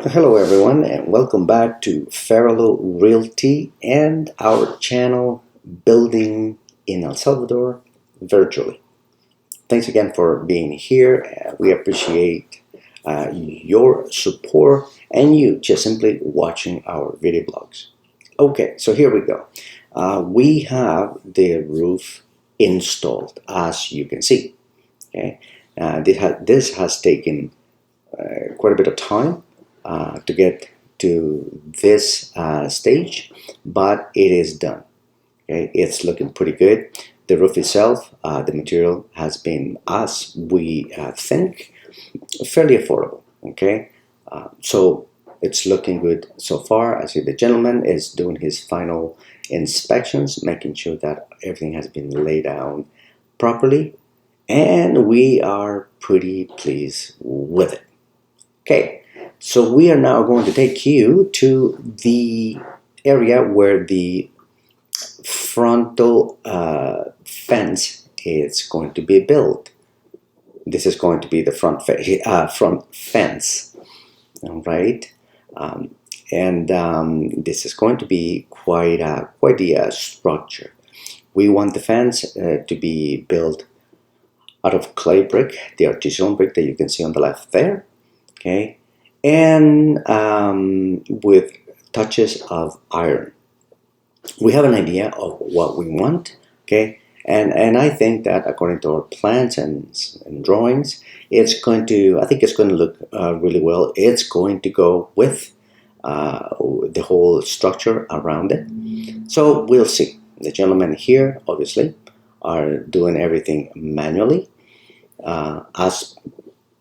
Hello everyone and welcome back to Farrello Realty and our channel Building in El Salvador virtually. Thanks again for being here. We appreciate your support and you just simply watching our video blogs. Okay, so here we go. We have the roof installed, as you can see. Okay, this has taken quite a bit of time to get to this stage, but it is done. Okay, it's looking pretty good. The roof itself, the material has been, as we think, fairly affordable. Okay, so it's looking good so far. I see the gentleman is doing his final inspections, making sure that everything has been laid down properly, and we are pretty pleased with it. Okay, so we are now going to take you to the area where the frontal fence is going to be built. This is going to be the front fence, all right? And this is going to be quite the structure. We want the fence to be built out of clay brick, the artisanal brick that you can see on the left there. Okay, and with touches of iron. We have an idea of what we want. Okay, and I think that according to our plans and drawings, it's going to. I think it's going to look really well. It's going to go with the whole structure around it. So we'll see. The gentlemen here, obviously, are doing everything manually, as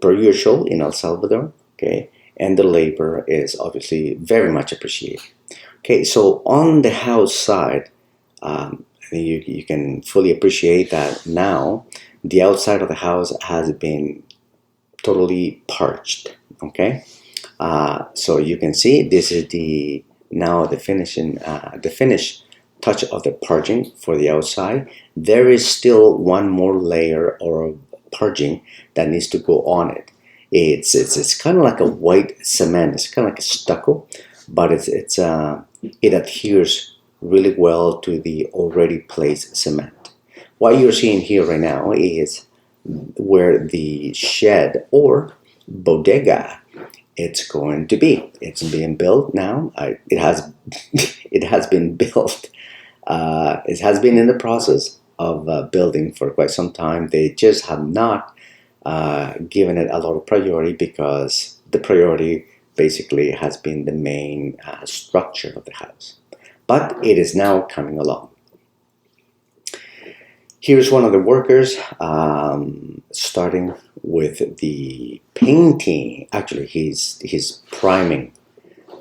per usual in El Salvador, okay, and the labor is obviously very much appreciated. Okay, so on the house side, you can fully appreciate that now the outside of the house has been totally parched. Okay, so you can see this is the finished touch of the parging for the outside. There is still one more layer or parging that needs to go on it. It's kind of like a white cement. It's kind of like a stucco, but it adheres really well to the already placed cement. What you're seeing here right now is where the shed or bodega it's going to be. It's being built now. It has it has been built. It has been in the process of building for quite some time. They just have not given it a lot of priority because the priority basically has been the main structure of the house. But it is now coming along. Here's one of the workers starting with the painting. Actually, he's priming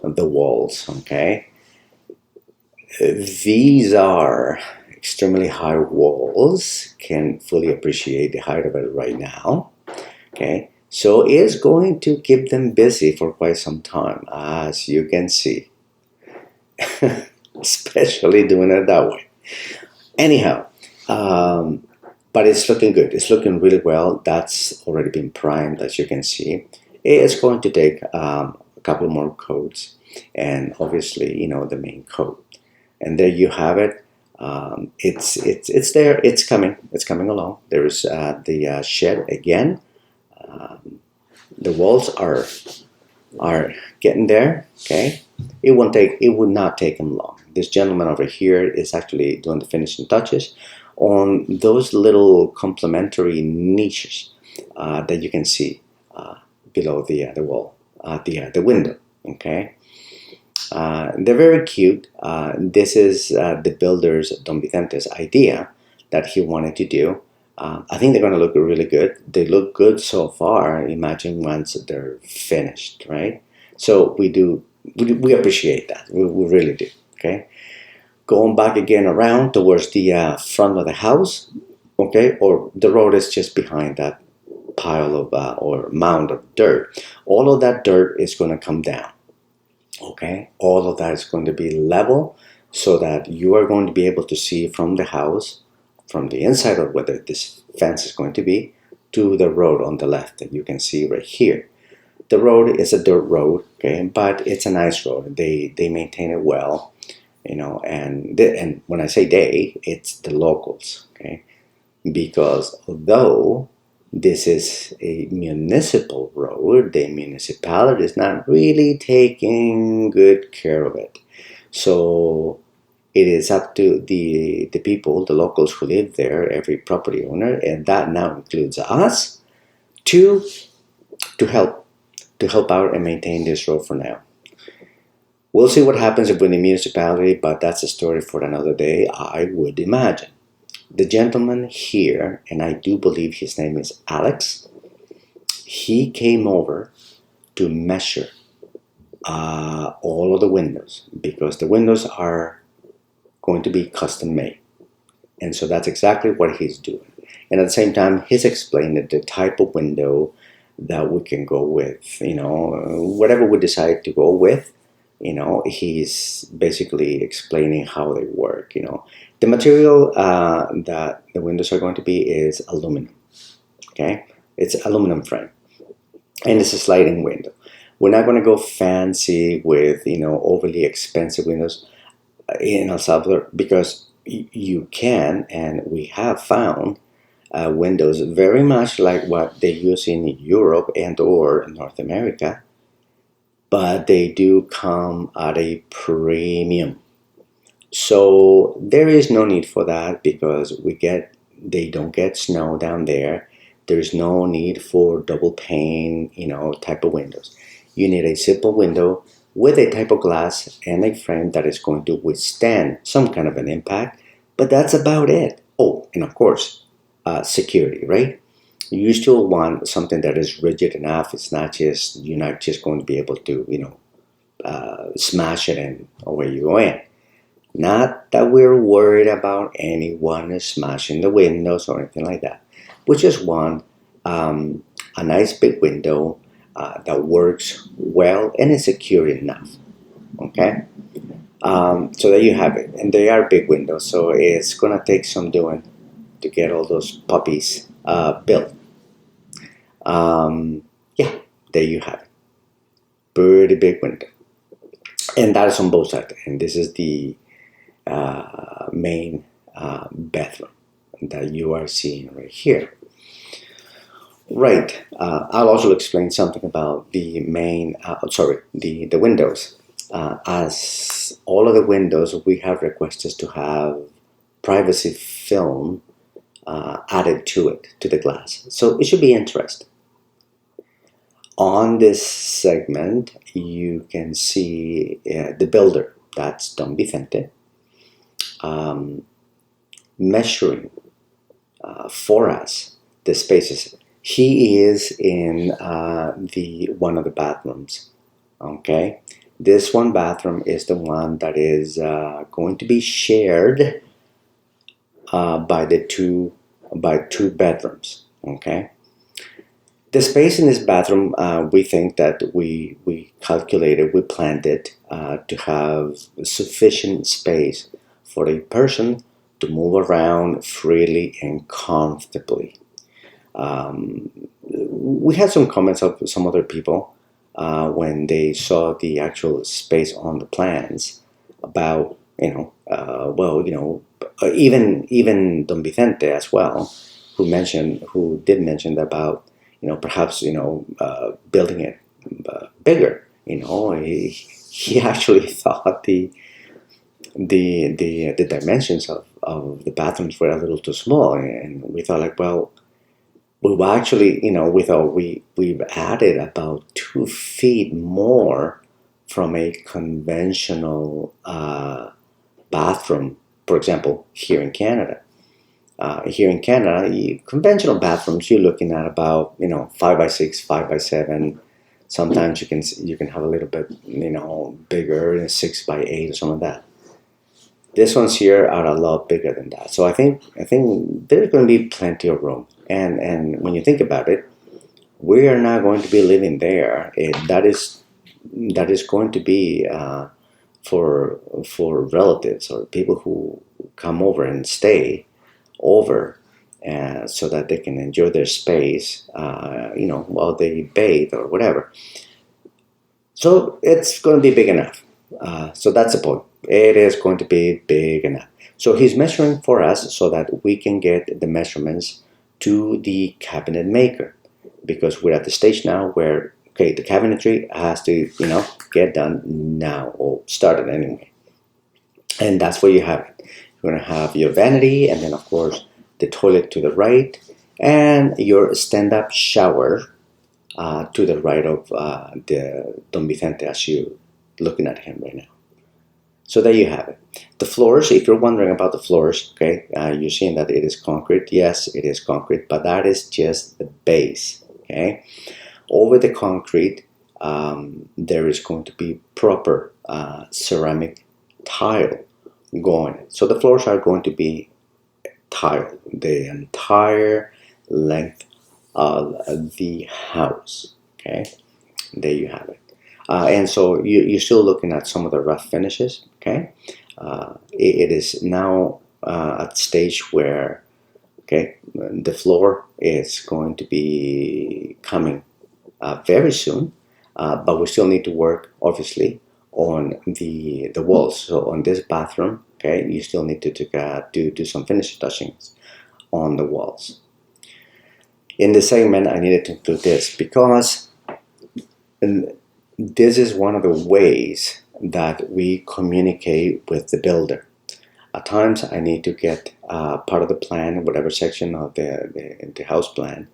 the walls. Okay, these are extremely high walls. Can fully appreciate the height of it right now. Okay, so it's going to keep them busy for quite some time, as you can see, especially doing it that way. Anyhow, but it's looking good. It's looking really well. That's already been primed, as you can see. It's going to take a couple more coats, and obviously, the main coat. And there you have it. It's there. It's coming along. There is the shed again. The walls are getting there. Okay, it would not take him long. This gentleman over here is actually doing the finishing touches on those little complementary niches that you can see below the wall, the window. Okay, they're very cute. This is the builder's Don Vicente's idea that he wanted to do. I think they're going to look really good. They look good so far. Imagine once they're finished, right? So we appreciate that. We really do. Okay, going back again around towards the front of the house. Okay, or the road is just behind that pile of or mound of dirt. All of that dirt is going to come down. Okay, all of that is going to be level so that you are going to be able to see from the house, from the inside of whether this fence is going to be, to the road on the left that you can see right here. The road is a dirt road, okay, but it's a nice road. They maintain it well, and when I say they, it's the locals, okay, because although this is a municipal road, the municipality is not really taking good care of it. So it is up to the people, the locals who live there, every property owner, and that now includes us, to help out and maintain this road for now. We'll see what happens with the municipality, but that's a story for another day, I would imagine. The gentleman here, and I do believe his name is Alex, he came over to measure all of the windows, because the windows are going to be custom made. And so that's exactly what he's doing. And at the same time, he's explained that the type of window that we can go with, whatever we decide to go with, he's basically explaining how they work. The material that the windows are going to be is aluminum. Okay, it's aluminum frame, and it's a sliding window. We're not going to go fancy with overly expensive windows in El Salvador, because you can, and we have found windows very much like what they use in Europe and or North America, but they do come at a premium. So there is no need for that, because they don't get snow down there. There's no need for double pane, type of windows. You need a simple window with a type of glass and a frame that is going to withstand some kind of an impact, but that's about it. Oh, and of course, security, right? You still want something that is rigid enough. You're not just going to be able to, smash it and away you go in. Not that we're worried about anyone smashing the windows or anything like that. We just want a nice big window that works well and is secure enough. Okay? So there you have it. And they are big windows, so it's going to take some doing to get all those puppies built. Yeah, there you have it. Pretty big window. And that is on both sides. And this is the main bathroom that you are seeing right here. Right. I'll also explain something about the the windows. As all of the windows, we have requested to have privacy film added to the glass. So it should be interesting. On this segment, you can see the builder, that's Don Vicente, measuring for us the spaces. He is in one of the bathrooms. Okay, this one bathroom is the one that is going to be shared by two bedrooms. Okay, the space in this bathroom, we think that we planned it to have sufficient space for a person to move around freely and comfortably. We had some comments of some other people when they saw the actual space on the plans about, even Don Vicente as well, who did mention about, perhaps, building it bigger. He actually thought the dimensions of the bathrooms were a little too small, and we thought like, well, we've actually, we thought we've added about 2 feet more from a conventional bathroom, for example, here in Canada. Conventional bathrooms, you're looking at about 5x6, 5x7. Sometimes you can have a little bit bigger, 6x8 or something like that. This ones here are a lot bigger than that. So I think there's going to be plenty of room. And when you think about it, we are not going to be living there. That is going to be for relatives or people who come over and stay over, so that they can enjoy their space, while they bathe or whatever. So it's going to be big enough. So that's the point. It is going to be big enough. So he's measuring for us so that we can get the measurements to the cabinet maker, because we're at the stage now where, okay, the cabinetry has to, get done now, or started anyway. And that's where you have it. You're going to have your vanity, and then of course the toilet to the right, and your stand-up shower to the right of the Don Vicente, as you looking at him right now. So there you have it. The floors, if you're wondering about the floors, okay, you're seeing that it is concrete. Yes, it is concrete, but that is just the base, okay? Over the concrete, there is going to be proper ceramic tile going. So the floors are going to be tile the entire length of the house, okay? There you have it. And so you're still looking at some of the rough finishes, okay? It is now at the stage where, okay, the floor is going to be coming very soon, but we still need to work, obviously, on the walls. So on this bathroom, okay, you still need to do some finish touchings on the walls. In this segment, I needed to include this because this is one of the ways that we communicate with the builder. At times, I need to get part of the plan, whatever section of the house plan,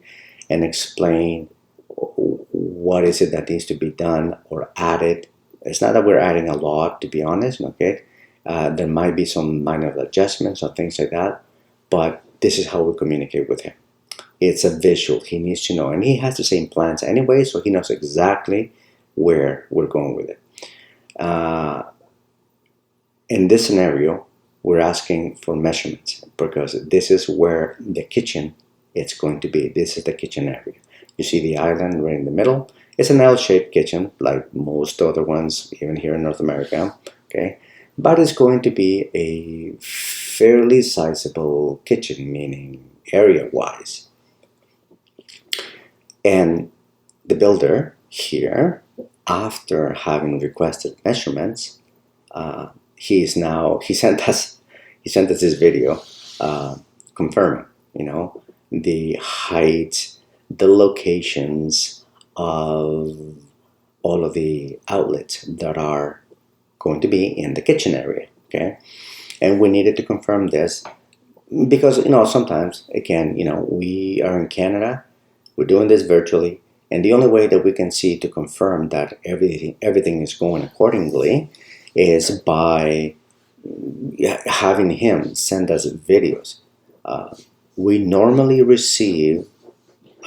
and explain what is it that needs to be done or added. It's not that we're adding a lot, to be honest, okay? There might be some minor adjustments or things like that, but this is how we communicate with him. It's a visual. He needs to know, and he has the same plans anyway, so he knows exactly where we're going with it. In this scenario, we're asking for measurements because this is where the kitchen is going to be. This is the kitchen area. You see the island right in the middle. It's an L-shaped kitchen, like most other ones, even here in North America. Okay, but it's going to be a fairly sizable kitchen, meaning area-wise. And the builder here, after having requested measurements, he sent us this video confirming, the height, the locations of all of the outlets that are going to be in the kitchen area. Okay, and we needed to confirm this because sometimes, again, we are in Canada, we're doing this virtually, and the only way that we can see to confirm that everything is going accordingly is by having him send us videos. We normally receive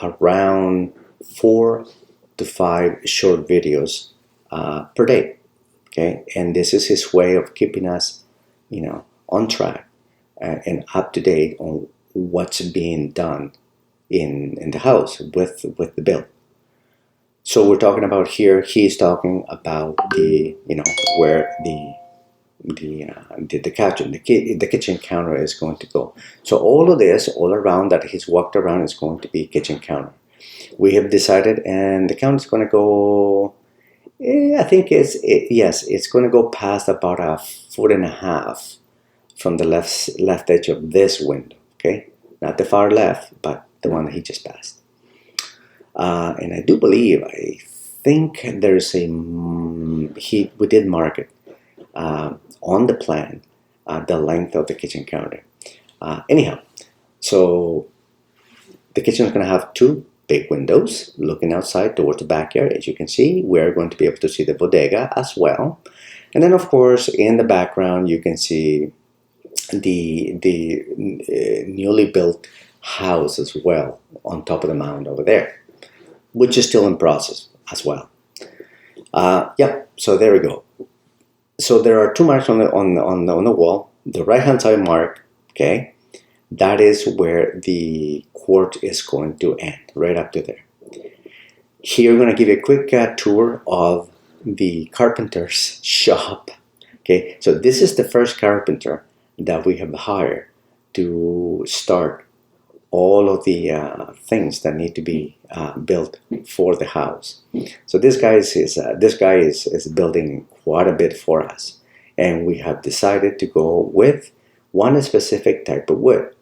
around 4 to 5 short videos per day. Okay, and this is his way of keeping us, on track and up to date on what's being done in the house with the build. So we're talking about here. He's talking about where the kitchen counter is going to go. So all of this, all around that he's walked around, is going to be kitchen counter. We have decided, and the counter is going to go. I think it's going to go past about 1.5 feet from the left edge of this window. Okay, not the far left, but the one that he just passed. And I do believe, I think there's we did mark it on the plan, the length of the kitchen counter. Anyhow, so the kitchen is going to have 2 big windows looking outside towards the backyard. As you can see, we're going to be able to see the bodega as well. And then, of course, in the background, you can see the newly built house as well on top of the mound over there, which is still in process as well. So there we go. So there are 2 marks on the wall. The right hand side mark, okay, that is where the court is going to end, right up to there. Here, we're going to give you a quick tour of the carpenter's shop. Okay, so this is the first carpenter that we have hired to start all of the things that need to be built for the house. So this guy is building quite a bit for us, and we have decided to go with one specific type of wood.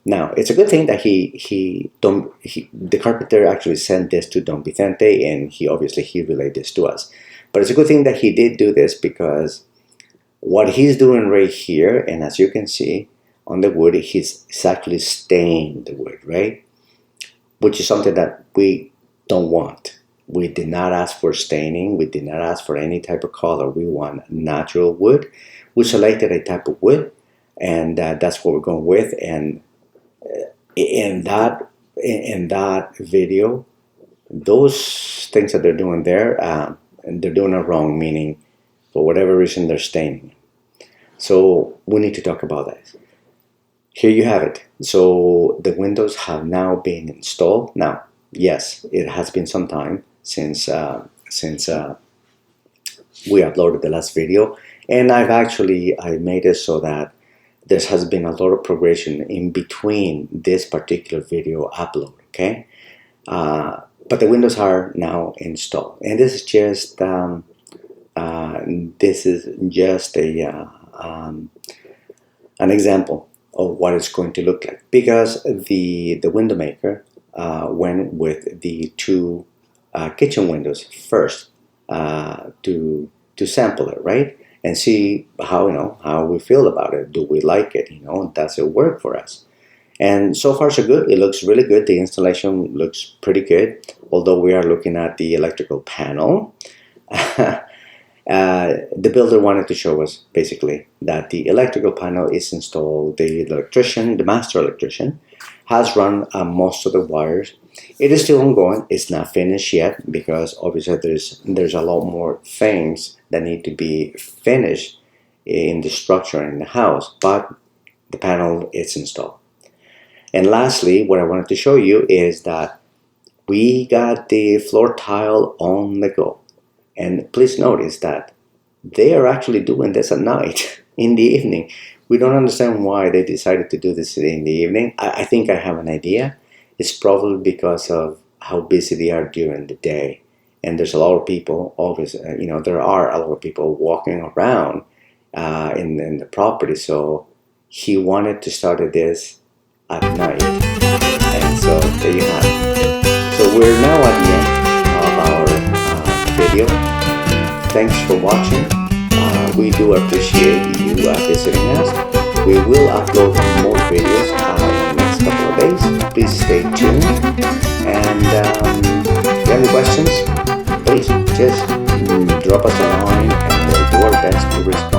Now, it's a good thing that the carpenter actually sent this to Don Vicente, and he relayed this to us. But it's a good thing that he did do this, because what he's doing right here, and as you can see on the wood, he's actually staining the wood, right? Which is something that we don't want. We did not ask for staining. We did not ask for any type of color. We want natural wood. We selected a type of wood, and that's what we're going with. And in that video, those things that they're doing there, and they're doing it wrong, meaning for whatever reason they're staining. So we need to talk about that. Here you have it. So the windows have now been installed. Now, yes, it has been some time since we uploaded the last video, and I made it so that there has been a lot of progression in between this particular video upload. Okay, but the windows are now installed, and this is just an example of what it's going to look like, because the window maker went with the two kitchen windows first to sample it, right, and see how we feel about it. Do we like it? Does it work for us? And so far so good. It looks really good. The installation looks pretty good, although we are looking at the electrical panel. The builder wanted to show us basically that the electrical panel is installed. The master electrician, has run most of the wires. It is still ongoing. It's not finished yet, because obviously there's a lot more things that need to be finished in the structure in the house, but the panel is installed. And lastly, what I wanted to show you is that we got the floor tile on the go. And please notice that they are actually doing this at night, in the evening. We don't understand why they decided to do this in the evening. I think I have an idea. It's probably because of how busy they are during the day. And there's a lot of people, there are a lot of people walking around in the property. So he wanted to start this at night. And so there you have it. So we're now at the end of our video. Thanks for watching. We do appreciate you visiting us. We will upload more videos in the next couple of days. Please stay tuned. And if you have any questions, please just drop us a line, and we'll do our best to respond.